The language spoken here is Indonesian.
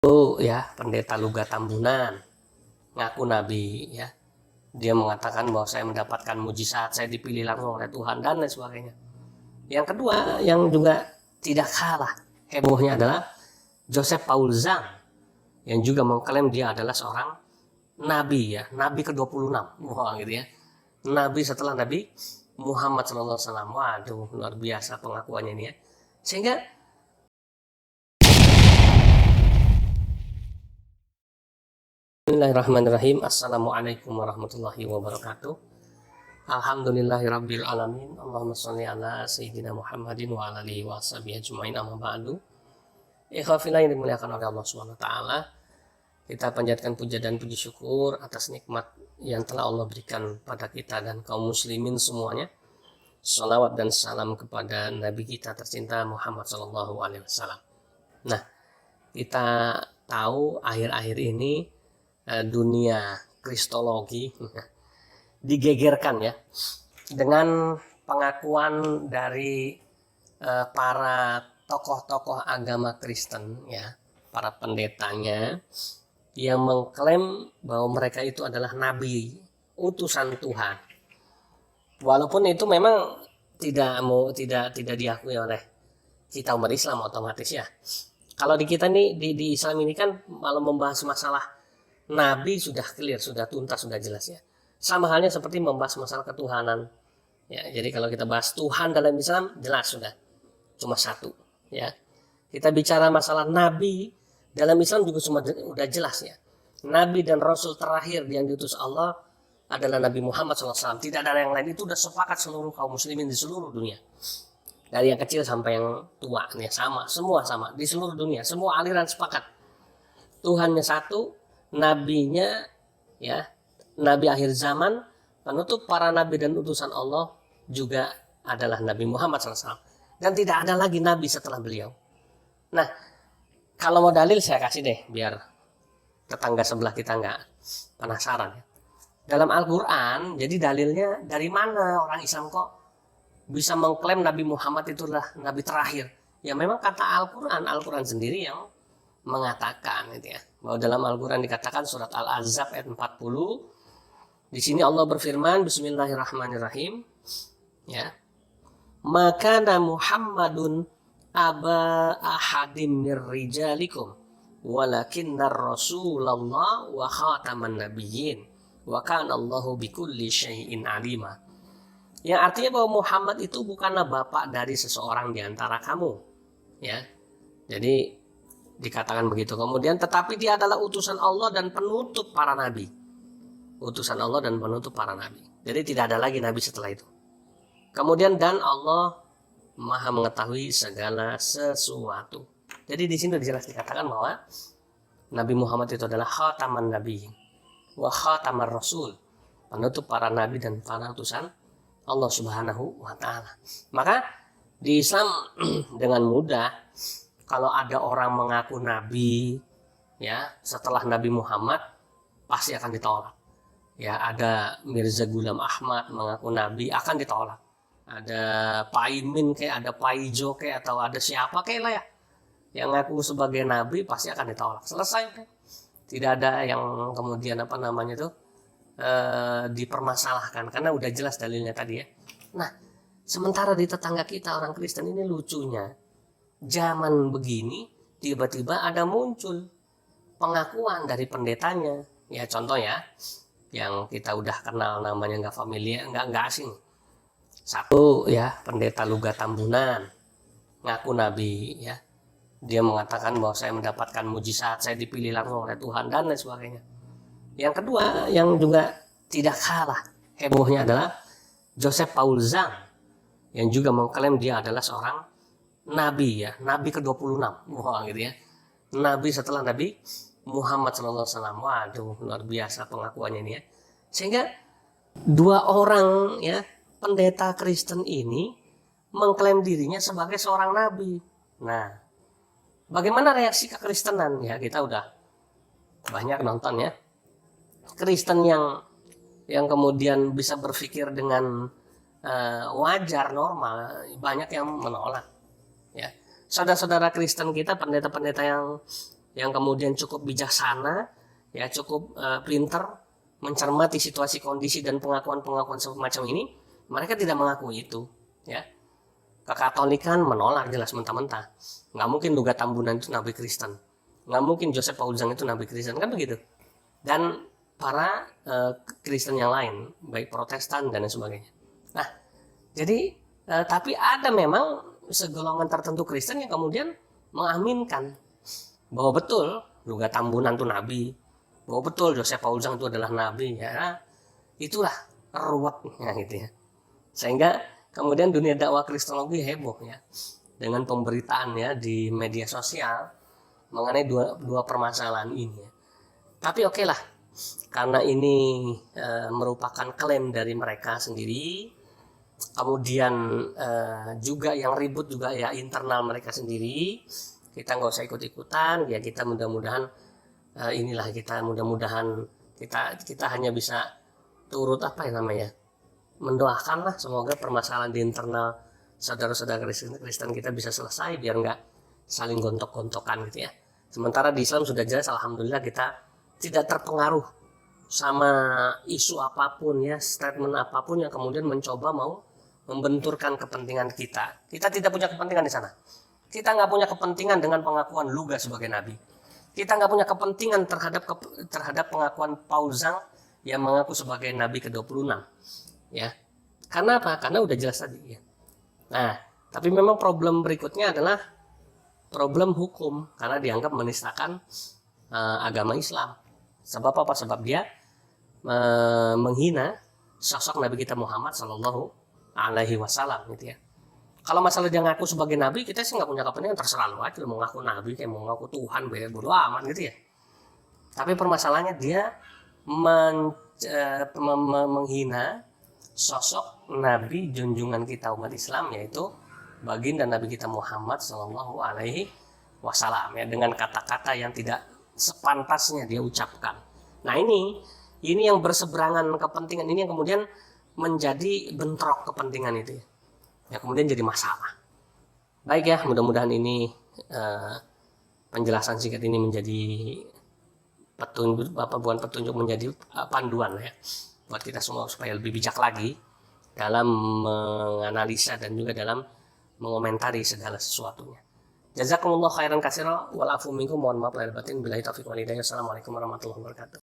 Pendeta Luga Tambunan ngaku nabi ya. Dia mengatakan bahwa saya mendapatkan mujizat, saya dipilih langsung oleh Tuhan dan lain sebagainya. Yang kedua yang juga tidak kalah hebohnya adalah Joseph Paul Zhang yang juga mengklaim dia adalah seorang nabi ya, nabi ke-26. Wah gitu ya. Nabi setelah Nabi Muhammad SAW. Waduh, luar biasa pengakuannya ini ya. Sehingga Bismillahirrahmanirrahim. Assalamualaikum warahmatullahi wabarakatuh. Alhamdulillahirabbil alamin. Allahumma shalli ala sayyidina Muhammadin wa ala alihi washabihi ajmain. Amma ba'du. Ikhwafillah yang dimuliakan oleh Allah Subhanahu wa taala. Kita panjatkan puja dan puji syukur atas nikmat yang telah Allah berikan pada kita dan kaum muslimin semuanya. Salawat dan salam kepada Nabi kita tercinta Muhammad sallallahu alaihi wasallam. Nah, kita tahu akhir-akhir ini dunia kristologi digegerkan ya dengan pengakuan dari para tokoh-tokoh agama Kristen ya, para pendetanya yang mengklaim bahwa mereka itu adalah nabi, utusan Tuhan. Walaupun itu memang tidak diakui oleh kita umat Islam otomatis ya. Kalau di kita nih di Islam ini kan malah membahas masalah nabi sudah clear, sudah tuntas, sudah jelas ya. Sama halnya seperti membahas masalah ketuhanan. Ya, jadi kalau kita bahas Tuhan dalam Islam jelas sudah cuma satu ya. Kita bicara masalah nabi dalam Islam juga sudah jelas ya. Nabi dan Rasul terakhir yang diutus Allah adalah Nabi Muhammad SAW. Tidak ada yang lain. Itu sudah sepakat seluruh kaum muslimin di seluruh dunia. Dari yang kecil sampai yang tua ya, semua sama di seluruh dunia. Semua aliran sepakat. Tuhannya satu, nabinya ya, nabi akhir zaman, penutup para nabi dan utusan Allah juga adalah Nabi Muhammad SAW. Dan tidak ada lagi nabi setelah beliau. Nah, kalau mau dalil saya kasih deh biar tetangga sebelah kita nggak penasaran ya. Dalam Al-Quran, jadi dalilnya dari mana orang Islam kok bisa mengklaim Nabi Muhammad itulah nabi terakhir? Ya memang kata Al-Quran sendiri yang mengatakan gitu ya. Bahwa dalam Al-Quran dikatakan surat Al-Ahzab ayat 40. Di sini Allah berfirman, Bismillahirrahmanirrahim. Ya. Maka Muhammadun aba ahadim mir rijalikum walakinnar rasulullah wa khataman nabiyyin wa kana Allahu bikulli syai'in alima. Yang artinya bahwa Muhammad itu bukanlah bapak dari seseorang di antara kamu. Ya. Jadi dikatakan begitu. Kemudian tetapi dia adalah utusan Allah dan penutup para nabi. Utusan Allah dan penutup para nabi. Jadi tidak ada lagi nabi setelah itu. Kemudian dan Allah Maha mengetahui segala sesuatu. Jadi di sini jelas dikatakan bahwa Nabi Muhammad itu adalah khataman nabi wa khatamar rasul, penutup para nabi dan para utusan Allah Subhanahu wa taala. Maka di Islam dengan mudah kalau ada orang mengaku nabi ya setelah Nabi Muhammad pasti akan ditolak. Ya, ada Mirza Ghulam Ahmad mengaku nabi akan ditolak. Ada Pak Imin kayak, ada Pak Ijo kayak, atau ada siapa kayak lah ya yang ngaku sebagai nabi pasti akan ditolak. Selesai kan? Tidak ada yang kemudian dipermasalahkan karena udah jelas dalilnya tadi ya. Nah, sementara di tetangga kita orang Kristen ini lucunya zaman begini tiba-tiba ada muncul pengakuan dari pendetanya. Ya contoh ya, yang kita udah kenal namanya nggak familiar, nggak asing. Satu ya, pendeta Luga Tambunan ngaku nabi ya. Dia mengatakan bahwa saya mendapatkan mujizat, saya dipilih langsung oleh Tuhan dan lain sebagainya. Yang kedua yang juga tidak kalah hebohnya adalah Joseph Paul Zhang yang juga mengklaim dia adalah seorang nabi ya, nabi ke-26. Wah gitu ya. Nabi setelah Nabi Muhammad SAW. Waduh, luar biasa pengakuannya ini ya. Sehingga dua orang ya pendeta Kristen ini mengklaim dirinya sebagai seorang nabi. Nah, bagaimana reaksi kekristenan? Ya, kita udah banyak nonton ya. Kristen yang kemudian bisa berpikir dengan wajar, normal, banyak yang menolak. Ya, saudara-saudara Kristen kita, pendeta-pendeta yang yang kemudian cukup bijaksana, ya cukup pinter mencermati situasi kondisi dan pengakuan-pengakuan semacam ini, mereka tidak mengakui itu, ya. Kekatolikan menolak jelas mentah-mentah. Nggak mungkin Duga Tambunan itu nabi Kristen. Nggak mungkin Joseph Paul Zhang itu nabi Kristen, kan begitu. Dan para Kristen yang lain, baik Protestan dan lain sebagainya. Nah, jadi tapi ada memang segolongan tertentu Kristen yang kemudian mengaminkan bahwa betul Duga Tambunan itu nabi, bahwa betul Joseph Paul Zhang itu adalah nabi, ya. Itulah ruwetnya gitu ya. Sehingga kemudian dunia dakwah Kristologi heboh ya dengan pemberitaan ya di media sosial mengenai dua permasalahan ini ya. Tapi oke lah, karena ini merupakan klaim dari mereka sendiri, kemudian juga yang ribut juga ya internal mereka sendiri, kita nggak usah ikut-ikutan ya. Kita mudah-mudahan kita hanya bisa turut mendoakanlah semoga permasalahan di internal saudara-saudara Kristen kita bisa selesai biar nggak saling gontok-gontokan gitu ya. Sementara di Islam sudah jelas alhamdulillah kita tidak terpengaruh sama isu apapun ya, statement apapun yang kemudian mencoba mau membenturkan kepentingan kita. Kita tidak punya kepentingan di sana. Kita nggak punya kepentingan dengan pengakuan Luga sebagai nabi. Kita nggak punya kepentingan terhadap pengakuan Paul Zhang yang mengaku sebagai nabi ke-26. Ya. Karena apa? Karena udah jelas tadi ya. Nah, tapi memang problem berikutnya adalah problem hukum karena dianggap menistakan agama Islam. Sebab apa? Sebab dia menghina sosok Nabi kita Muhammad Sallallahu Alaihi Wasallam gitu ya. Kalau masalah dia ngaku sebagai nabi, kita sih nggak punya kepentingan, terserah lu aja mau ngaku nabi kayak mau ngaku Tuhan, bodo amat gitu ya. Tapi permasalahannya dia menghina sosok nabi junjungan kita umat Islam, yaitu baginda Nabi kita Muhammad Sallallahu Alaihi Wasallam ya, dengan kata-kata yang tidak sepantasnya dia ucapkan. Nah ini yang berseberangan kepentingan ini yang kemudian menjadi bentrok kepentingan itu ya, kemudian jadi masalah. Baik ya, mudah-mudahan ini penjelasan singkat ini menjadi petunjuk menjadi panduan ya buat kita semua supaya lebih bijak lagi dalam menganalisa dan juga dalam mengomentari segala sesuatunya. Jazakumullah khairan katsira wal afu minkum, mohon maaf lahir batin, billahi taufiq wal hidayah. Assalamualaikum warahmatullahi wabarakatuh.